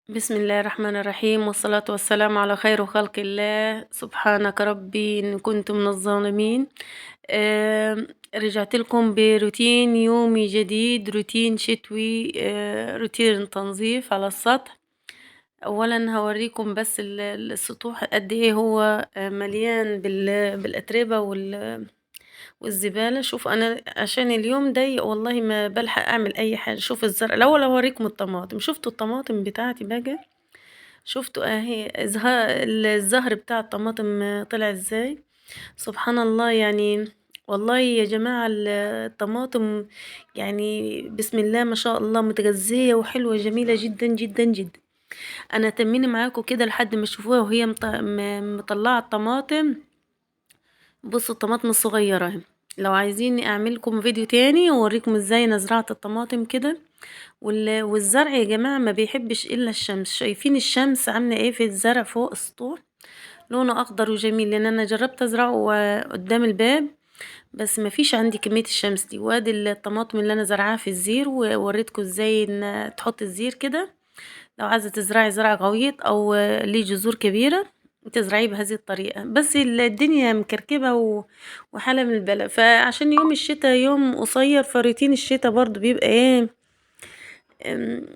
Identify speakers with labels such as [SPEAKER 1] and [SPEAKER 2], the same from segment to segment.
[SPEAKER 1] بسم الله الرحمن الرحيم والصلاة والسلام على خير خلق الله سبحانك ربي إن كنت من الظالمين. رجعت لكم بروتين يومي جديد، روتين شتوي، روتين تنظيف على السطح. أولا هوريكم بس السطوح قد ايه هو مليان بالأتربة والزبالة. شوف أنا عشان اليوم ضيق والله ما بلحق أعمل أي حاجة. شوف الزرع الأول، أوريكم الطماطم. شفتوا الطماطم بتاعتي بقى؟ شفتوا اهي الزهر بتاع الطماطم طلع ازاي؟ سبحان الله يعني. والله يا جماعة الطماطم يعني بسم الله ما شاء الله متغذية وحلوة جميلة جدا جدا جدا. انا تميني معاكم كده لحد ما تشوفوها وهي مطلعة الطماطم. بصوا الطماطم الصغيرة اهي. لو عايزين اعمل لكم فيديو تاني واوريكم ازاي انا زرعت الطماطم كده. والزرع يا جماعة ما بيحبش الا الشمس. شايفين الشمس عاملة ايه في الزرع فوق السطوح؟ لونه اخضر وجميل، لان انا جربت ازرعه قدام الباب بس ما فيش عندي كمية الشمس دي. وادي الطماطم اللي انا زرعاها في الزير ووريتكم ازاي ان تحط الزير كده. لو عايزة تزرعي زرع غويط او ليه جذور كبيرة تزرعيه بهذه الطريقة. بس الدنيا مكركبة وحالة من البلاء. فعشان يوم الشتاء يوم قصير فروتين الشتاء برضو بيبقى ايه. أم،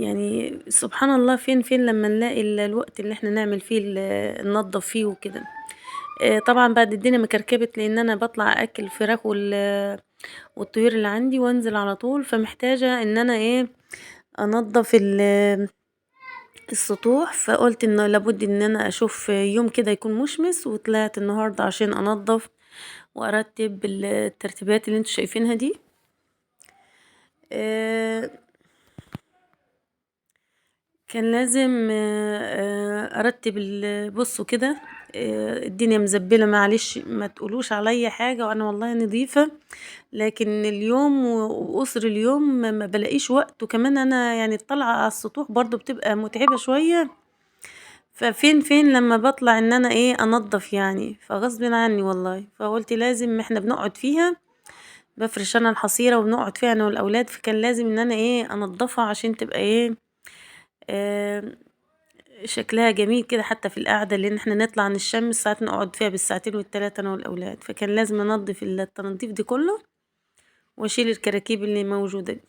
[SPEAKER 1] يعني سبحان الله فين لما نلاقي الوقت اللي احنا نعمل فيه ننظف فيه وكده. طبعا بعد الدنيا مكركبت لان انا بطلع اكل الفراخ والطيور اللي عندي وانزل على طول. فمحتاجة ان انا ايه انظف السطوح. فقلت انه لابد ان انا اشوف يوم كده يكون مشمس، وطلعت النهاردة عشان انظف وارتب الترتيبات اللي انتوا شايفينها دي. آه، كان لازم ارتب بصوا كده. الدنيا مزبلة معلش ما تقولوش عليا حاجة، وانا والله نظيفة. لكن اليوم وقصر اليوم ما بلاقيش وقت. وكمان انا يعني الطلعة على السطوح برضو بتبقى متعبة شوية. ففين لما بطلع ان انا ايه انضف يعني. فغصب عني والله. فقلت لازم احنا بنقعد فيها. بفرش انا الحصيرة وبنقعد فيها انا والاولاد. فكان لازم ان انا ايه انضفها عشان تبقى ايه آه، شكلها جميل كده حتى في القعدة. لأن احنا نطلع عن الشمس ساعات نقعد فيها بالساعتين والتلاتة أنا والأولاد. فكان لازم أنضف التنظيف دي كله وأشيل الكراكيب اللي موجودة دي.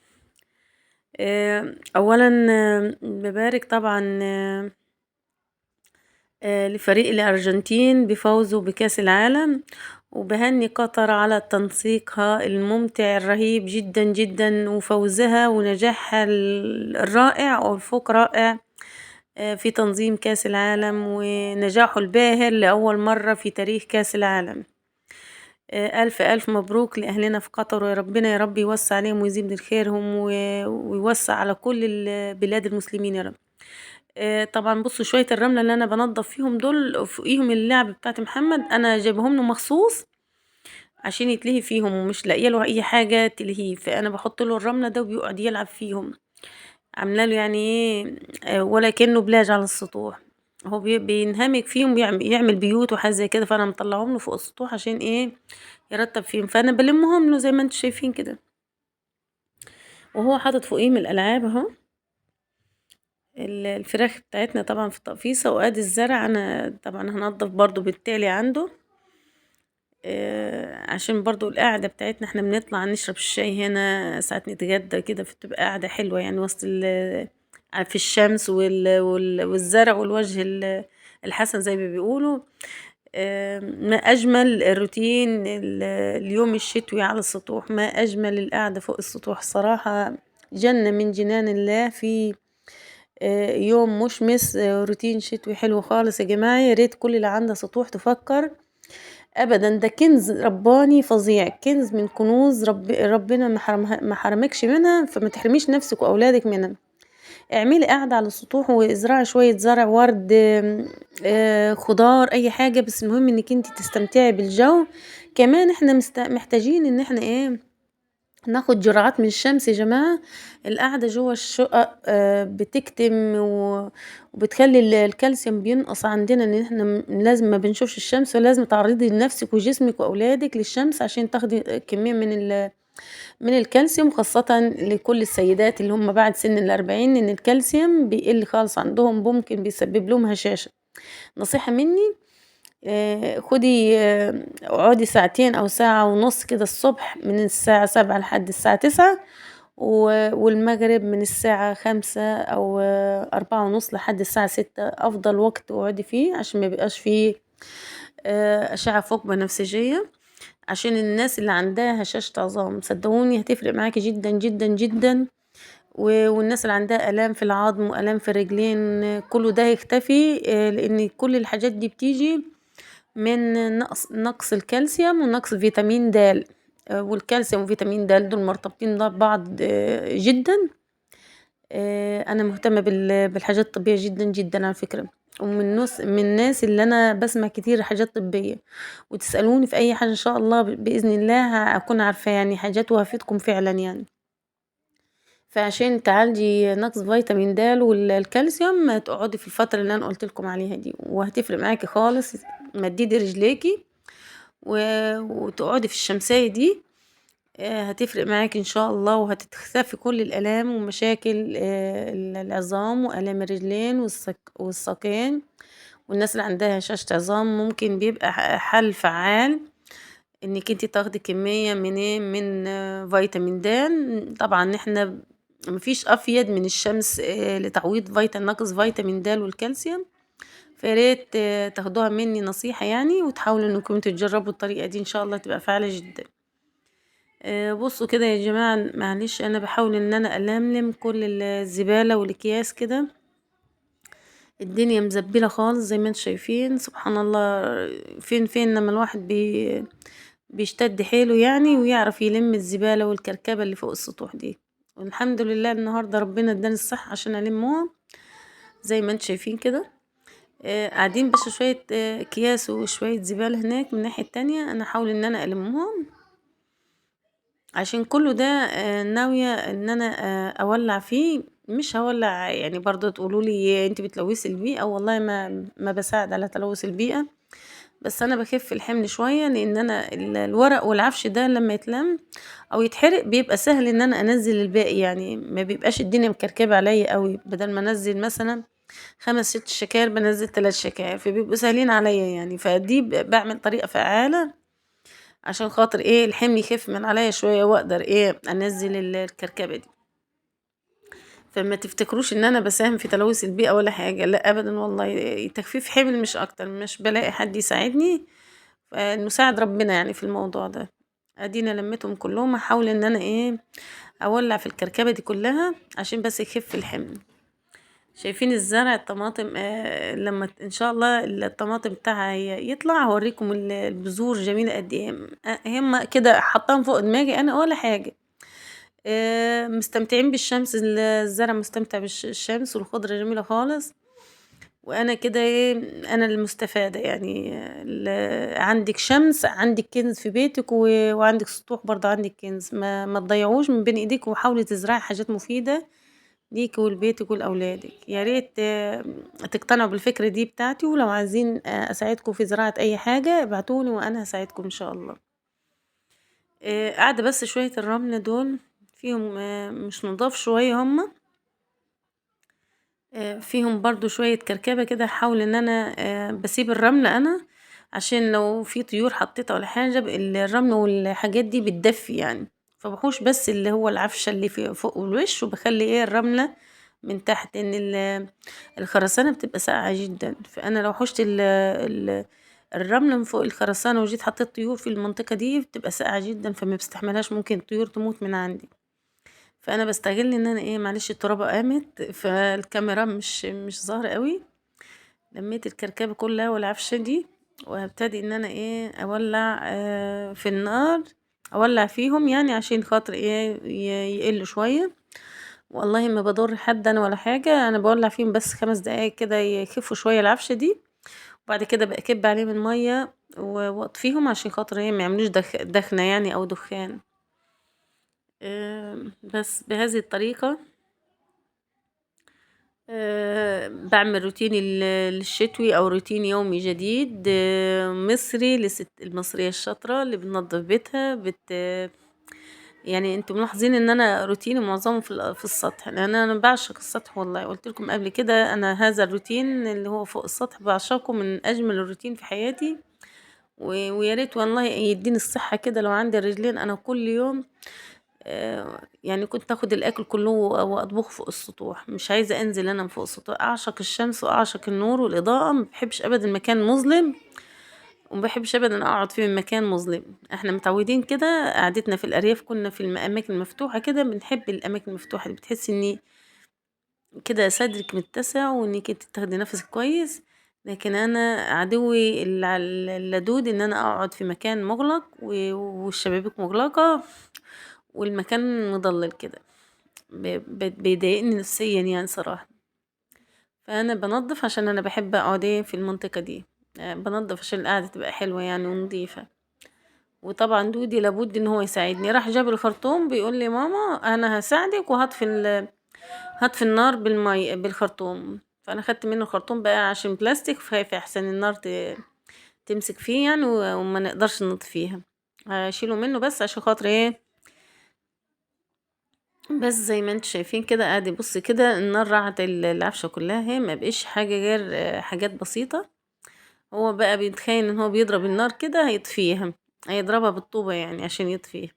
[SPEAKER 1] أولا ببارك طبعا لفريق الأرجنتين بفوزه بكأس العالم. وبهني قطر على تنسيقها الممتع الرهيب جدا جدا وفوزها ونجاحها الرائع والفوق رائع في تنظيم كأس العالم ونجاحه الباهر لأول مرة في تاريخ كأس العالم. ألف ألف مبروك لأهلنا في قطر، ويا ربنا يا رب يوسع عليهم ويزيد من خيرهم ويوسع على كل بلاد المسلمين يا رب. طبعا بصوا شوية الرملة اللي أنا بنضف فيهم دول فوقيهم اللعب بتاعت محمد. أنا جايبهم له مخصوص عشان يتلهي فيهم ومش لاقيه له أي حاجة تلهيه. فأنا بحط له الرملة ده وبيقعد يلعب فيهم. عامله له يعني ايه ولا كأنه بلاج على السطوح. هو بينهمك فيهم يعمل بيوت وحاجات زي كده. فانا مطلعهم له فوق السطوح عشان ايه يرتب فيهم. فانا بلمهم له زي ما انتم شايفين كده. وهو حاطط فوقيهم الالعاب اهو. الفراخ بتاعتنا طبعا في التقفيصه. وادي الزرع انا طبعا هنضف برضو بالتالي عنده. عشان برضو القعدة بتاعتنا احنا بنطلع نشرب الشاي هنا ساعات نتغدى كده. فبتبقى قعدة حلوة يعني وسط في الشمس والزرع والوجه الحسن زي ما بيقولوا. ما أجمل الروتين اليوم الشتوي على السطوح. ما أجمل القعدة فوق السطوح صراحة. جنة من جنان الله في يوم مشمس. روتين شتوي حلو خالص يا جماعة. يا ريت كل اللي عنده سطوح تفكر. ابدا ده كنز رباني فظيع. كنز من كنوز ربنا ما حرمكش منها. فما تحرميش نفسك واولادك منها. اعملي قاعدة على السطوح وازرعي شوية زرع ورد خضار اي حاجة. بس المهم انك انت تستمتعي بالجو. كمان احنا محتاجين ان احنا ايه ناخد جرعات من الشمس يا جماعة. القعدة جوه الشقق بتكتم وبتخلي الكالسيوم بينقص عندنا. ان احنا لازم ما بنشوفش الشمس. ولازم تعرضي نفسك وجسمك واولادك للشمس عشان تاخدي كمية من من الكالسيوم، خاصة لكل السيدات اللي هم بعد سن ال40 إن الكالسيوم بيقل خالص عندهم، ممكن بيسبب لهم هشاشة. نصيحة مني خدي اقعدي ساعتين أو ساعة ونص كده الصبح من الساعة 7 لحد الساعة 9، والمغرب من الساعة 5 أو 4:30 لحد الساعة 6 أفضل وقت تقعدي فيه، عشان ما يبقاش فيه أشعة فوق بنفسجية، عشان الناس اللي عندها هشاشة عظام صدقوني هتفرق معاكِ جدًا، جدًا، جدًا، والناس اللي عندها آلام في العضم وآلام في الرجلين كله ده هيختفي، لإن كل الحاجات دي بتيجي من نقص الكالسيوم ونقص فيتامين د، والكالسيوم وفيتامين د دول مرتبطين ببعض جدًا. أنا مهتمة بالحاجات الطبية جدًا، جدًا على فكرة، من الناس اللي أنا باسمع كتير حاجات طبية، وتسألوني في أي حاجة إن شاء الله بإذن الله هاكون عارفة يعني حاجات وهافيدكم فعلًا يعني. فعشان تعالجي نقص فيتامين د الكالسيوم تقعدي في الفترة اللي أنا قُلت لكم عليها دي، وهتفرق معاكِ خالص، مدّدي رجليكِ وتقعدي في الشمسية دي، هتفرق معاكِ إن شاء الله، وهتختفي كل الآلام ومشاكل العظام وآلام الرجلين والساقين، والناس اللي عندها هشاشة عظام ممكن بيبقى حل فعّال إنِّك أنتِ تاخدي كمية من إيه، من فيتامين د. طبعًا إحنا ما فيش أفيد من الشمس لتعويض نقص فيتامين د والكالسيوم، فيا ريت تاخدوها مني نصيحة يعني، وتحاولوا إنكم تجربوا الطريقة دي إن شاء الله تبقى فعّالة جدًا. بُصّوا كده يا جماعة، معلش أنا باحاول إن أنا ألملم كل الزبالة والأكياس كده، الدنيا مزبّلة خالص زي ما أنتم شايفين، سبحان الله فين لمّا الواحد بيشتد حيله يعني ويعرف يلم الزبالة والكركبة اللي فوق السطوح دي، والحمد لله النهارده ربنا ادّاني الصحة عشان ألمّهم زي ما أنتم شايفين كده. قاعدين بس شوية أكياس وشوية زبالة هناك من الناحية التانية، أنا هاحاول إن أنا ألمّهم، عشان كله ده ناوية إن أنا أولّع فيه، مش هاولّع يعني برضه تقولوا لي أنتِ بتلوثي البيئة، والله ما باساعد على تلوث البيئة، بس أنا باخف الحمل شوية، لإن أنا الورق والعفش ده لمّا يتلم أو يتحرق بيبقى سهل إن أنا أنزّل الباقي، يعني ما بيبقاش الدنيا مكركبة عليَّ أوي، بدل ما أنزّل مثلًا 5، 6 شكاير بانزّل 3 شكاير، فبيبقوا سهلين عليَّ يعني، فدي باعمل طريقة فعّالة عشان خاطر إيه، الحمل يخف من عليَّ شوية وأقدر إيه، أنزّل الكركبة دي. فما تفتكروش إن أنا باساهم في تلوث البيئة ولا حاجة، لأ أبدًا والله، تخفيف حمل مش أكتر، مش بالاقي حد يساعدني، فنساعد ربنا يعني في الموضوع ده. أدينا لميتهم كلّهم، هاحاول إن أنا إيه، أولّع في الكركبة دي كلّها عشان بس يخف الحمل. شايفين الزرع الطماطم لمّا إن شاء الله الطماطم بتاعها يطلع هاوريكم البذور جميلة قد إيه، هُم كده حاطاهم فوق دماغي أنا ولا حاجة. مستمتعين بالشمس، الزرع مستمتع الشمس والخضرة جميلة خالص، وأنا كده إيه، أنا المستفادة يعني عندِك شمس، عندِك كنز في بيتِك، وعندِك سطوح برضه عندِك كنز، ما تضيّعوش من بين إيديكم، وحاولي تزرعي حاجات مفيدة ليكِ ولبيتِك ولأولادِك. يا ريت تقتنعوا بالفكرة دي بتاعتي، ولو عايزين أساعدكم في زراعة أي حاجة ابعتوا لي وأنا هاساعدكم إن شاء الله. قاعدة بس شوية الرمل دول فيهم مش نضاف شوية هُم، فيهم برضه شوية كركبة كده، هاحاول إن أنا باسيب الرمل أنا عشان لو في طيور حطيتها والّا حاجة الرمل والحاجات دي بتدفّي يعني، فباحوش بس اللي هو العفشة اللي فوق الوش، وباخلّي إيه الرملة من تحت، لإن الخرسانة بتبقى ساقعة جدًا، فأنا لو حُشت الرملة من فوق الخرسانة وجيت حطيت طيور في المنطقة دي بتبقى ساقعة جدًا، فما باستحملهاش، ممكن الطيور تموت من عندي. فأنا باستغل إن أنا إيه، معلش الترابة قامت، فالكاميرا مش ظاهرة أوي، لميت الكركبة كلها والعفشة دي، وهابتدي إن أنا إيه، أولّع في النار، أولّع فيهم يعني عشان خاطر إيه، يقلّوا شوية، والله ما باضر حد أنا ولا حاجة، أنا باولّع فيهم بس 5 دقايق كده يخفوا شوية العفشة دي، وبعد كده باكِب عليهم المَيّة وأطفيهم عشان خاطر إيه، ما يعملوش دخنة يعني أو دخان. بس بهذه الطريقة باعمل روتيني الشتوي أو روتين يومي جديد مصري للست المصرية الشاطرة اللي بتنضف بيتها يعني انتوا ملاحظين ان انا روتيني معظمه في السطح، لان انا بعشق السطح والله. قلت لكم قبل كده انا هذا الروتين اللي هو فوق السطح بعشقه، من اجمل الروتين في حياتي. ويا ريت والله يديني الصحة كده لو عندي رجلين انا كل يوم. يعني كنت اخد الاكل كله واطبخه فوق السطوح. مش عايزة انزل انا من فوق السطوح. اعشق الشمس واعشق النور والاضاءة، ما بحبش ابدا مكان مظلم، وما بحبش ابدا اقعد في مكان مظلم. احنا متعودين كده، قعدتنا في الارياف كنا في الاماكن المفتوحة كده، بنحب الاماكن المفتوحة دي، بتحسي اني كده صدرك متسع وانك انت تاخدي نفسك كويس. لكن انا عدوي اللدود ان انا اقعد في مكان مغلق والشبابيك مغلقة والمكان مضلل كده. بيضايقني نفسيا يعني صراحة. فانا بنظف عشان انا بحب اقعد في المنطقة دي. بنظف عشان القعدة تبقى حلوة يعني ونظيفة. وطبعا دودي لابد ان هو يساعدني. راح جاب الخرطوم بيقول لي ماما انا هساعدك هطفي النار بالخرطوم. فانا خدت منه الخرطوم بقى عشان بلاستيك، خايفة احسن النار تمسك فيه يعني وما نقدرش نطفيها. هشيله منه بس عشان خاطر بس زي ما انتوا شايفين كده ادي. بص كده النار راحت العفشة كلها، هي ما بقيش حاجة غير حاجات بسيطة. هو بقى بيتخيل ان هو بيضرب النار كده هيطفيها، هيضربها بالطوبة يعني عشان يطفيها.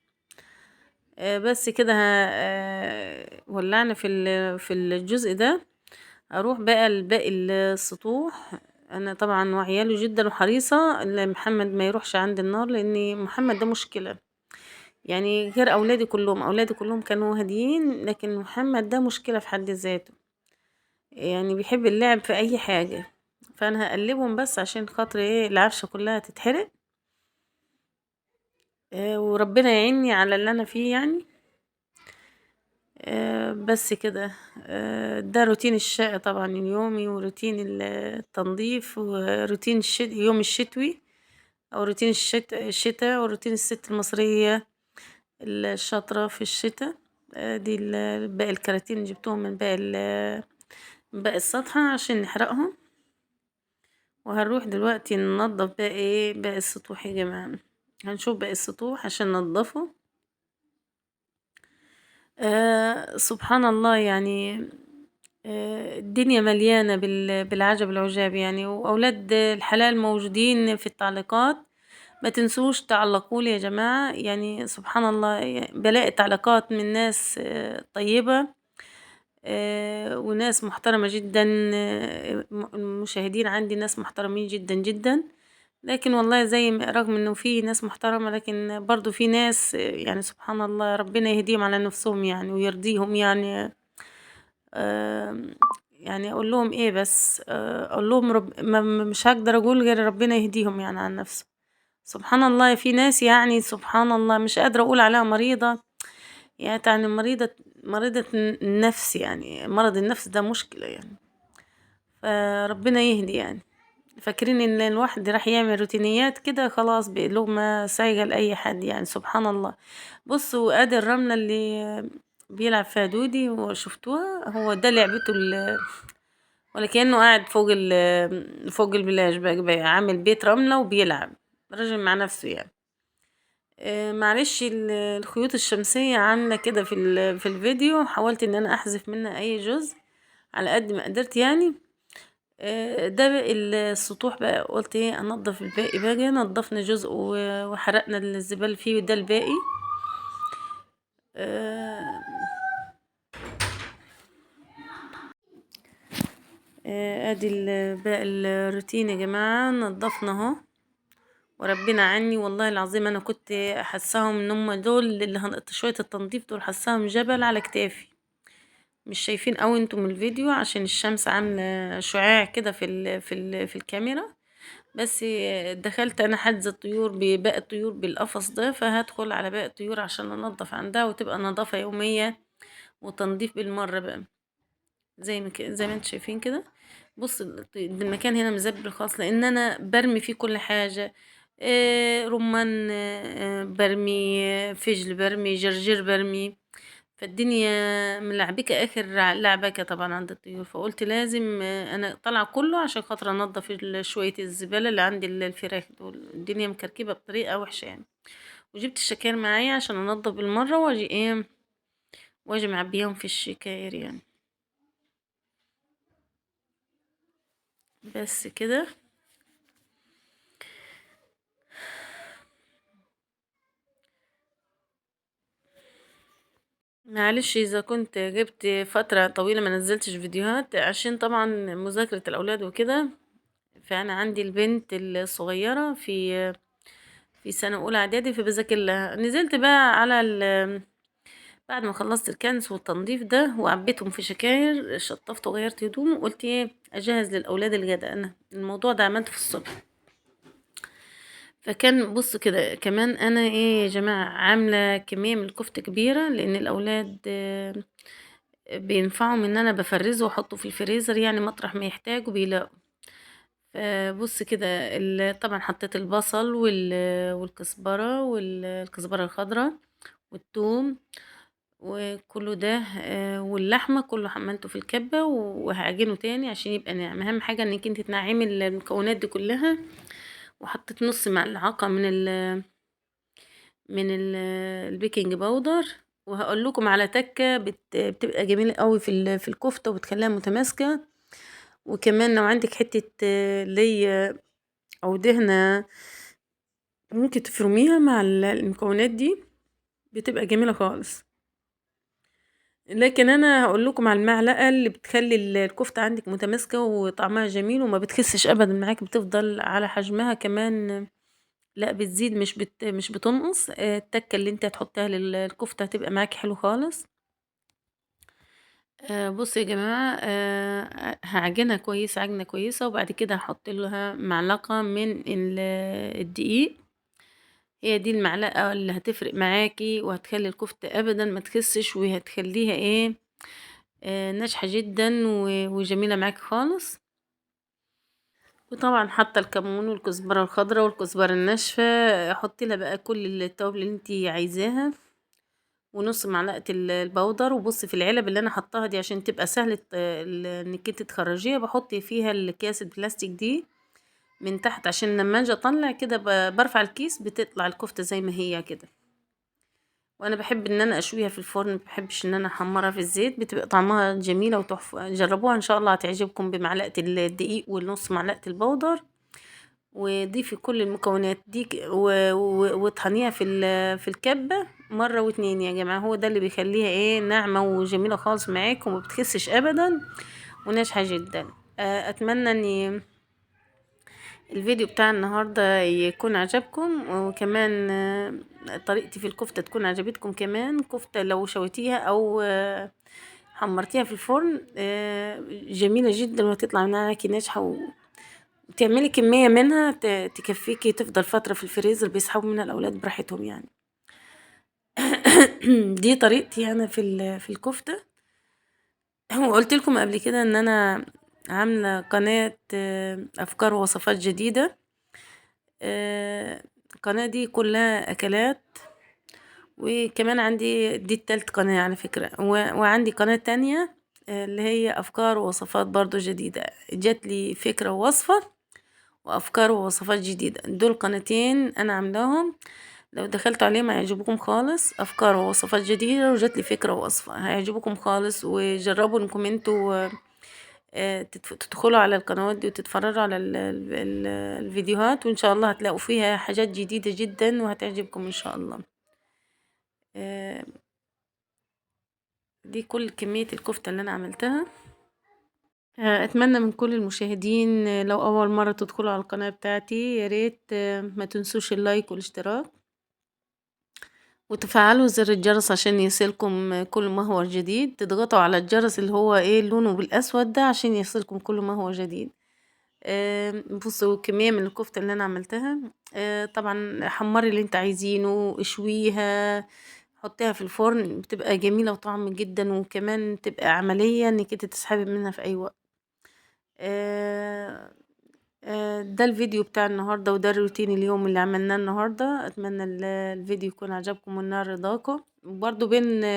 [SPEAKER 1] بس كده ولعنا في الجزء ده. اروح بقى لباقي السطوح. انا طبعا وعياله جدا وحريصة ان محمد ما يروحش عند النار، لان محمد ده مشكلة. يعني غير اولادي كلهم كانوا هاديين، لكن محمد ده مشكلة في حد ذاته. يعني بيحب اللعب في اي حاجة. فانا هقلبهم بس عشان خاطر العفشة كلها تتحرق. وربنا يعيني على اللي انا فيه يعني. بس كده. ده روتين الشقة طبعا اليومي، وروتين التنظيف، وروتين يوم الشتوي، او روتين الشتاء، وروتين الست المصرية الشاطرة في الشتاء. دي باقي الكراتين جبتهم من باقي السطح عشان نحرقهم. وهنروح دلوقتي ننضف باقي السطوح يا جماعة. هنشوف باقي السطوح عشان ننضفه. سبحان الله يعني. الدنيا مليانة بالعجب العجاب يعني. وأولاد الحلال موجودين في التعليقات، ما تنسوش تعلقولي يا جماعة. يعني سبحان الله يعني بلاقي تعليقات من ناس طيبة وناس محترمة جدا. المشاهدين عندي ناس محترمين جدا جدا. لكن والله زي ما رغم انه في ناس محترمة، لكن برضو في ناس يعني سبحان الله ربنا يهديهم على نفسهم يعني ويرضيهم يعني. يعني اقول لهم ايه بس اقول لهم مش هقدر اقول غير ربنا يهديهم يعني عن نفسه. سبحان الله في ناس يعني سبحان الله مش قادرة اقول عليها مريضة. يعني مريضة النفس. يعني مرض النفس ده مشكلة يعني. فربنا يهدي يعني. فاكرين ان الواحد راح يعمل روتينيات كده خلاص بلغمة سايقة لأي حد يعني سبحان الله. بصوا ادي الرملة اللي بيلعب فيها دودي وشفتوها، هو ده لعبته ولا كأنه قاعد فوق البلاج بقى عامل بيت رملة وبيلعب راجل مع نفسه يعني. معلش الخيوط الشمسية عاملة كده في الفيديو. حاولت ان انا احذف منها اي جزء على قد ما قدرت يعني. ده باقي السطوح بقى. قلت انضف الباقي بقى. نضفنا جزء وحرقنا الزبال فيه، وده الباقي. آه، ادي باقي الروتين يا جماعة. نضفنا اهو. وربنا عني والله العظيم انا كنت حاساهم ان هم دول اللي شوية التنظيف دول حاساهم جبل على كتافي. مش شايفين قوي انتم من الفيديو عشان الشمس عاملة شعاع كده في الكاميرا. بس دخلت انا حجز الطيور بباقي الطيور بالقفص ده، فهدخل على باقي الطيور عشان انضف عندها وتبقى نظافة يومية وتنظيف بالمرة بقى. زي ما انتم شايفين كده. بص المكان هنا مزبل خالص لان انا برمي فيه كل حاجة. رمان برمي، فجل برمي، جرجير برمي. فالدنيا ملعبكة اخر لعبكة طبعا عند الطيور. فقلت لازم انا طالعة كله عشان خاطر انضف شوية الزبالة اللي عندي الفراخ دول. الدنيا مكركبة بطريقة وحشة يعني. وجبت الشكاير معايا عشان انضف بالمرة واجي ايه، واجي معبيهم في الشكاير يعني. بس كده. معلش اذا كنت جبت فترة طويلة ما نزلتش فيديوهات عشان طبعا مذاكرة الاولاد وكده. فانا عندي البنت الصغيرة في سنة اولى اعدادي فبذاكر لها. نزلت بقى على بعد ما خلصت الكنس والتنظيف ده وعبيتهم في شكاير، شطفت وغيرت هدوم وقلت ايه اجهز للاولاد الغدا. انا الموضوع ده عملته في الصبح. فكان بص كده كمان انا ايه يا جماعة عاملة كمية من الكفتة كبيرة لان الاولاد بينفعهم ان انا بفرزه واحطه في الفريزر يعني مطرح ما يحتاجوا بيلاقوا. بص كده طبعا حطيت البصل والكزبرة والكزبرة الخضراء والثوم وكله ده. واللحمة كله حملته في الكبة وهعجنه تاني عشان يبقى ناعم. اهم حاجة انك انت تنعمي المكونات دي كلها. وحطيت نص ملعقة من البيكنج باودر. وهقول لكم على تكة بتبقى جميلة قوي في الكفتة وبتخليها متماسكة. وكمان لو عندك حتة ليا او دهنة ممكن تفرميها مع المكونات دي بتبقى جميلة خالص. لكن انا هقول لكم على المعلقة اللي بتخلي الكفتة عندك متماسكة وطعمها جميل وما بتخسش ابدا معاك، بتفضل على حجمها كمان. لا بتزيد مش بتنقص. التكة اللي انت هتحطها للكفتة هتبقى معاكي حلو خالص. بصوا يا جماعة، هعجنها كويس عجنة كويسة وبعد كده هحط لها معلقة من الدقيق. هي دي المعلقة اللي هتفرق معاكي وهتخلي الكفتة ابدا ما تخسش وهتخليها ايه ناجحة جدا وجميلة معاكي خالص. وطبعا حاطة الكمون والكزبرة الخضراء والكزبرة الناشفة. حطي لها بقى كل التوابل اللي انتي عايزاها ونص معلقة البودر. وبصي في العلب اللي انا حطاها دي عشان تبقى سهلة انك انت تخرجيها بحط فيها الكيس البلاستيك دي من تحت عشان لما اجي اطلع كده برفع الكيس بتطلع الكفتة زي ما هي كده. وانا بحب ان انا اشويها في الفرن، ما بحبش ان انا احمرها في الزيت، بتبقى طعمها جميلة وتحفة. جربوها ان شاء الله هتعجبكم بمعلقة الدقيق ونص معلقة البودر. وضيفي كل المكونات دي واطحنيها في الكبة مرة واتنين يا جماعة. هو ده اللي بيخليها ايه ناعمة وجميلة خالص معاكم وما بتخسش ابدا وناجحة جدا. اتمنى ان الفيديو بتاع النهاردة يكون عجبكم. وكمان طريقتي في الكفتة تكون عجبتكم كمان. كفتة لو شويتيها او حمرتيها في الفرن جميلة جدا وهتطلع معاكي ناجحة. وتعملي كمية منها تكفيكي تفضل فترة في الفريزر بيسحبوا منها الأولاد براحتهم يعني. دي طريقتي أنا في الكفتة. وقلت لكم قبل كده إن أنا عاملة قناة أفكار ووصفات جديدة. القناة دي كلها أكلات. وكمان عندي دي التالت قناة على فكرة. وعندي قناة تانية اللي هي أفكار ووصفات برضو جديدة. جات لي فكرة ووصفة وأفكار ووصفات جديدة. دول قناتين أنا عاملاهم لو دخلتوا عليهم هيعجبوكم خالص. أفكار ووصفات جديدة وجات لي فكرة ووصفة هيعجبوكم خالص. وجربوا انكم انتوا تدخلوا على القنوات دي وتتفرجوا على الفيديوهات وإن شاء الله هتلاقوا فيها حاجات جديدة جدا وهتعجبكم إن شاء الله. دي كل كمية الكفتة اللي أنا عملتها. أتمنى من كل المشاهدين لو أول مرة تدخلوا على القناة بتاعتي يا ريت ما تنسوش اللايك والاشتراك وتفعلوا زر الجرس عشان يصلكم كل ما هو جديد. تضغطوا على الجرس اللي هو ايه لونه بالأسود ده عشان يصلكم كل ما هو جديد. بصوا كمية من الكفتة اللي أنا عملتها. طبعا حمري اللي انت عايزينه اشويها حطيها في الفرن بتبقى جميلة وطعم جدا وكمان تبقى عملية انك انت تسحبي منها في أي وقت. ده الفيديو بتاع النهاردة وده الروتين اليوم اللي عملناه النهاردة. أتمنى الفيديو يكون عجبكم ونال رضاكم. برضو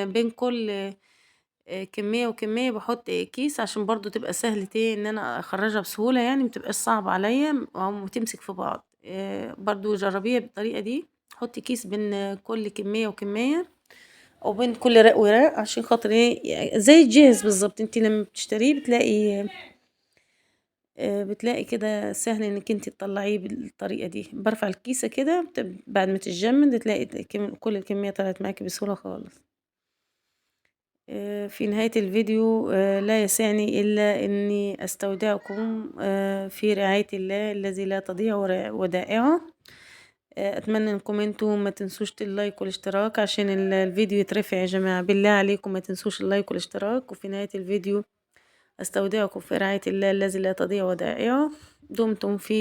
[SPEAKER 1] بين كل كمية وكمية بحط كيس عشان برضو تبقى سهلة ان انا اخرجها بسهولة يعني متبقاش صعب عليا وتمسك في بعض. برضو جربيها بالطريقة دي حطي كيس بين كل كمية وكمية، أو بين كل رق ورق، عشان خاطر ايه زي الجاهز بالظبط. انتي لما بتشتريه بتلاقي كده سهل انك انتي تطلعيه بالطريقة دي. برفع الكيسة كده بعد ما تتجمد تلاقي كل الكمية طلعت معاكي بسهولة خالص. في نهاية الفيديو لا يسعني إلا إني أستودعكم في رعاية الله الذي لا تضيع ودائعه. أتمنى إنكم انتوا ما تنسوش اللايك والاشتراك عشان الفيديو يترفع يا جماعة. بالله عليكم ما تنسوش اللايك والاشتراك. وفي نهاية الفيديو أستودعكم في رعاية الله الذي لا تضيع ودائعه. دمتم في